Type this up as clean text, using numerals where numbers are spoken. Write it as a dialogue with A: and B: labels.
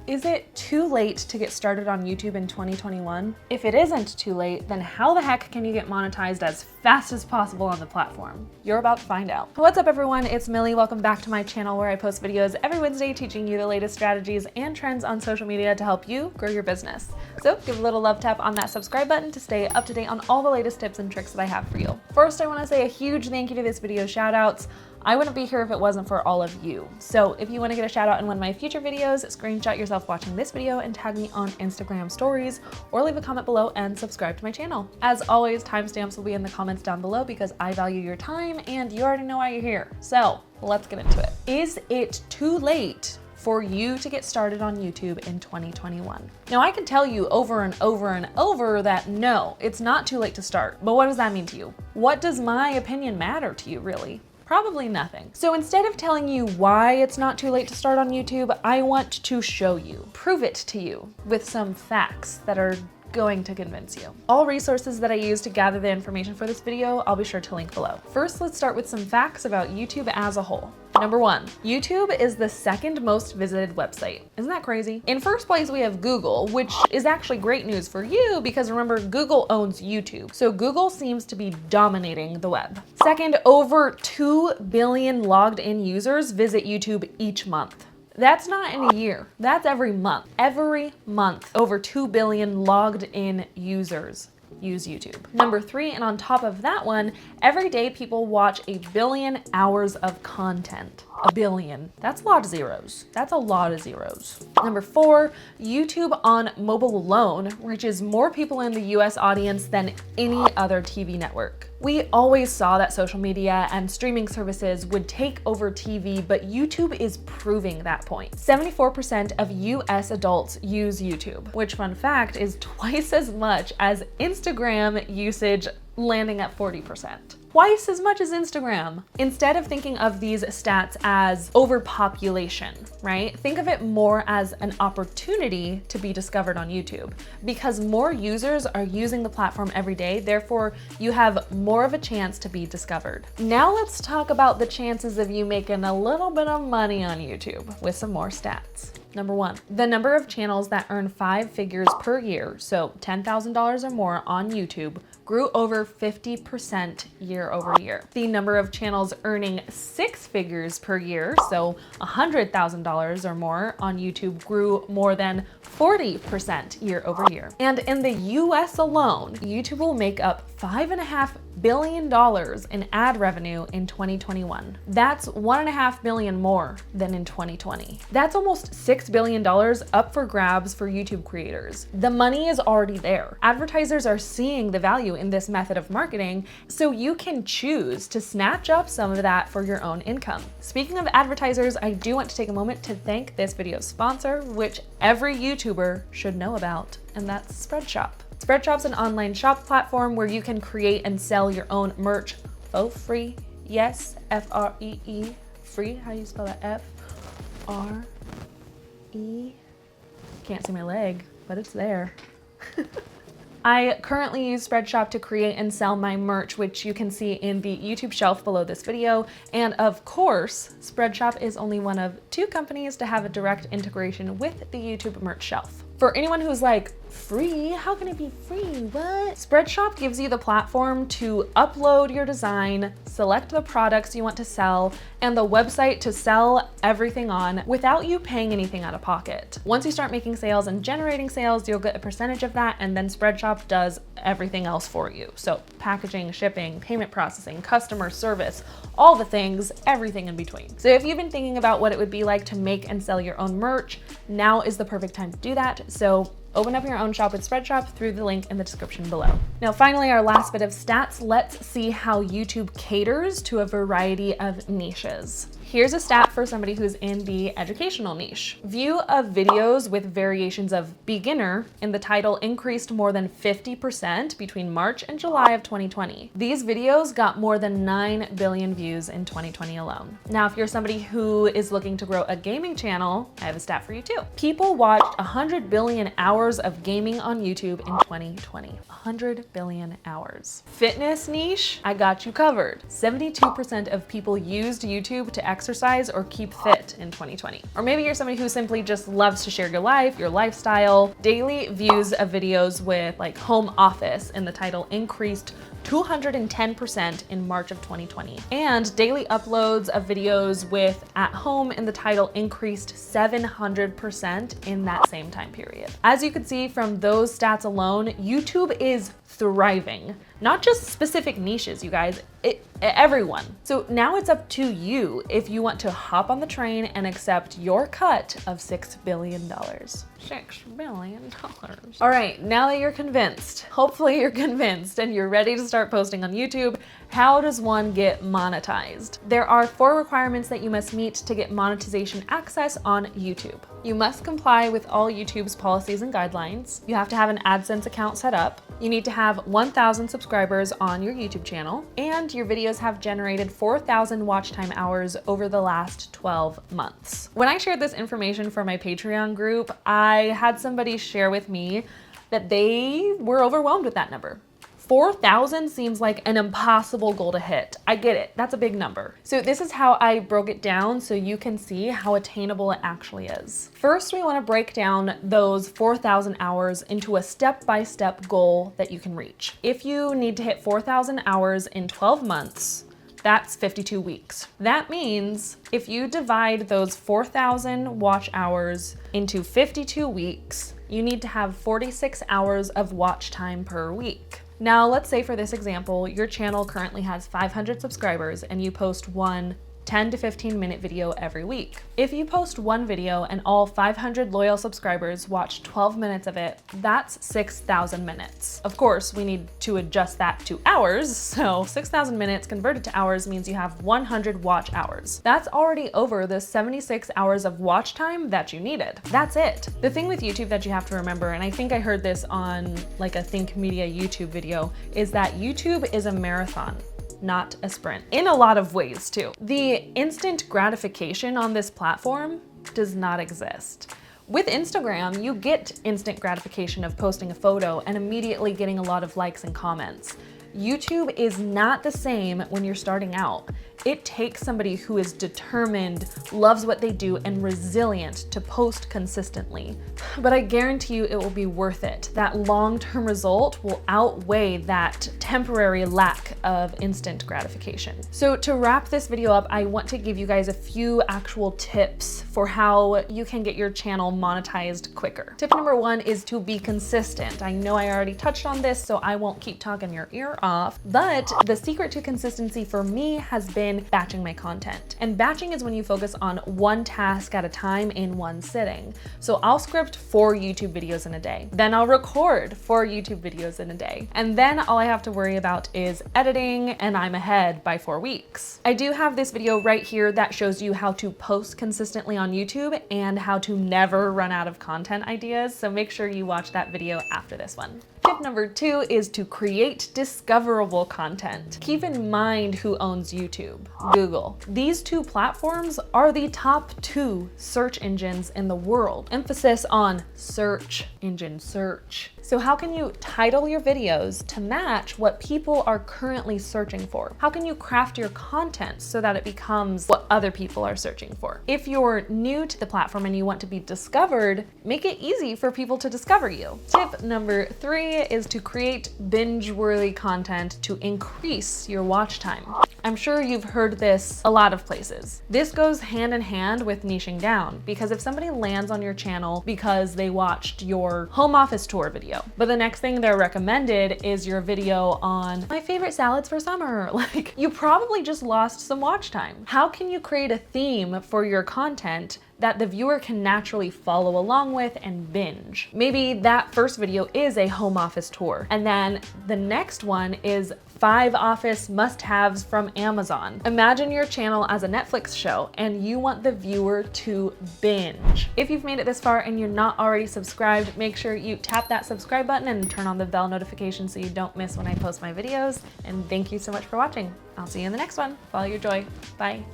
A: Is it too late to get started on YouTube in 2021? If it isn't too late, then how the heck can you get monetized as fast as possible on the platform? You're about to find out. What's up everyone, it's Millie. Welcome back to my channel where I post videos every Wednesday teaching you the latest strategies and trends on social media to help you grow your business. So give a little love tap on that subscribe button to stay up to date on all the latest tips and tricks that I have for you. First, I want to say a huge thank you to this video shoutouts. I wouldn't be here if it wasn't for all of you. So if you want to get a shout out in one of my future videos, screenshot yourself watching this video and tag me on Instagram stories, or leave a comment below and subscribe to my channel. As always, timestamps will be in the comments down below because I value your time and you already know why you're here. So let's get into it. Is it too late for you to get started on YouTube in 2021? Now I can tell you over and over and over that no, it's not too late to start. But what does that mean to you? What does my opinion matter to you really? Probably nothing. So instead of telling you why it's not too late to start on YouTube, I want to show you, prove it to you with some facts that are going to convince you. All resources that I use to gather the information for this video, I'll be sure to link below. First, let's start with some facts about YouTube as a whole. Number one, YouTube is the second most visited website. Isn't that crazy? In first place, we have Google, which is actually great news for you because remember, Google owns YouTube. So Google seems to be dominating the web. Second, over 2 billion logged in users visit YouTube each month. That's not in a year, that's every month. Every month, over 2 billion logged in users use YouTube. Number three, and on top of that one, every day people watch 1 billion hours of content. 1 billion. That's a lot of zeros. That's a lot of zeros. Number four, YouTube on mobile alone reaches more people in the US audience than any other TV network. We always saw that social media and streaming services would take over TV, but YouTube is proving that point. 74% of US adults use YouTube, which fun fact is twice as much as Instagram usage, landing at 40%. Twice as much as Instagram. Instead of thinking of these stats as overpopulation, right? Think of it more as an opportunity to be discovered on YouTube because more users are using the platform every day. Therefore, you have more of a chance to be discovered. Now let's talk about the chances of you making a little bit of money on YouTube with some more stats. Number one, the number of channels that earn 5 figures per year, so $10,000 or more on YouTube, grew over 50% year over year. The number of channels earning 6 figures per year, so $100,000 or more on YouTube, grew more than 40% year over year. And in the US alone, YouTube will make up $5.5 billion in ad revenue in 2021. That's $1.5 billion more than in 2020. That's almost $6 billion up for grabs for YouTube creators. The money is already there. Advertisers are seeing the value in this method of marketing, so you can choose to snatch up some of that for your own income. Speaking of advertisers, I do want to take a moment to thank this video's sponsor, which every YouTuber should know about, and that's Spreadshop. Spreadshop's an online shop platform where you can create and sell your own merch for free. Yes, F-R-E-E, free. How do you spell that? F-R-E. Can't see my leg, but it's there. I currently use Spreadshop to create and sell my merch, which you can see in the YouTube shelf below this video. And of course, Spreadshop is only one of 2 companies to have a direct integration with the YouTube merch shelf. For anyone who's like, free? How can it be free? What? Spreadshop gives you the platform to upload your design, select the products you want to sell, and the website to sell everything on without you paying anything out of pocket. Once you start making sales and generating sales, you'll get a percentage of that, and then Spreadshop does everything else for you. So packaging, shipping, payment processing, customer service, all the things, everything in between. So if you've been thinking about what it would be like to make and sell your own merch, now is the perfect time to do that. So open up your own shop with Spreadshop through the link in the description below. Now, finally, our last bit of stats. Let's see how YouTube caters to a variety of niches. Here's a stat for somebody who's in the educational niche. View of videos with variations of beginner in the title increased more than 50% between March and July of 2020. These videos got more than 9 billion views in 2020 alone. Now, if you're somebody who is looking to grow a gaming channel, I have a stat for you too. People watched 100 billion hours of gaming on YouTube in 2020. 100 billion hours. Fitness niche, I got you covered. 72% of people used YouTube to exercise exercise or keep fit in 2020. Or maybe you're somebody who simply just loves to share your life, your lifestyle. Daily views of videos with like home office in the title increased 210% in March of 2020. And daily uploads of videos with at home in the title increased 700% in that same time period. As you can see from those stats alone, YouTube is thriving. Not just specific niches, you guys, everyone. So now it's up to you if you want to hop on the train and accept your cut of $6 billion. $6 billion. All right, now that you're convinced, hopefully you're convinced and you're ready to start posting on YouTube, how does one get monetized? There are 4 requirements that you must meet to get monetization access on YouTube. You must comply with all YouTube's policies and guidelines. You have to have an AdSense account set up. You need to have 1,000 subscribers on your YouTube channel, and your videos have generated 4,000 watch time hours over the last 12 months. When I shared this information for my Patreon group, I had somebody share with me that they were overwhelmed with that number. 4,000 seems like an impossible goal to hit. I get it, that's a big number. So this is how I broke it down so you can see how attainable it actually is. First, we wanna break down those 4,000 hours into a step-by-step goal that you can reach. If you need to hit 4,000 hours in 12 months, that's 52 weeks. That means if you divide those 4,000 watch hours into 52 weeks, you need to have 46 hours of watch time per week. Now, let's say for this example, your channel currently has 500 subscribers and you post one 10 to 15 minute video every week. If you post one video and all 500 loyal subscribers watch 12 minutes of it, that's 6,000 minutes. Of course, we need to adjust that to hours, so 6,000 minutes converted to hours means you have 100 watch hours. That's already over the 76 hours of watch time that you needed. That's it. The thing with YouTube that you have to remember, and I think I heard this on like a Think Media YouTube video, is that YouTube is a marathon, not a sprint, in a lot of ways too. The instant gratification on this platform does not exist. With Instagram, you get instant gratification of posting a photo and immediately getting a lot of likes and comments. YouTube is not the same when you're starting out. It takes somebody who is determined, loves what they do, and resilient to post consistently. But I guarantee you it will be worth it. That long-term result will outweigh that temporary lack of instant gratification. So to wrap this video up, I want to give you guys a few actual tips for how you can get your channel monetized quicker. Tip number 1 is to be consistent. I know I already touched on this, so I won't keep talking your ear off, but the secret to consistency for me has been batching my content. And batching is when you focus on one task at a time in one sitting. So I'll script 4 YouTube videos in a day. Then I'll record 4 YouTube videos in a day. And then all I have to worry about is editing, and I'm ahead by 4 weeks. I do have this video right here that shows you how to post consistently on YouTube and how to never run out of content ideas. So make sure you watch that video after this one. Tip number 2 is to create discoverable content. Keep in mind who owns YouTube. Google. These 2 platforms are the top 2 search engines in the world. Emphasis on search engine search. So how can you title your videos to match what people are currently searching for? How can you craft your content so that it becomes what other people are searching for? If you're new to the platform and you want to be discovered, make it easy for people to discover you. Tip number 3 is to create binge-worthy content to increase your watch time. I'm sure you've heard this a lot of places. This goes hand in hand with niching down, because if somebody lands on your channel because they watched your home office tour video, but the next thing they're recommended is your video on my favorite salads for summer, like, you probably just lost some watch time. How can you create a theme for your content that the viewer can naturally follow along with and binge? Maybe that first video is a home office tour, and then the next one is 5 office must-haves from Amazon. Imagine your channel as a Netflix show and you want the viewer to binge. If you've made it this far and you're not already subscribed, make sure you tap that subscribe button and turn on the bell notification so you don't miss when I post my videos. And thank you so much for watching. I'll see you in the next one. Follow your joy. Bye.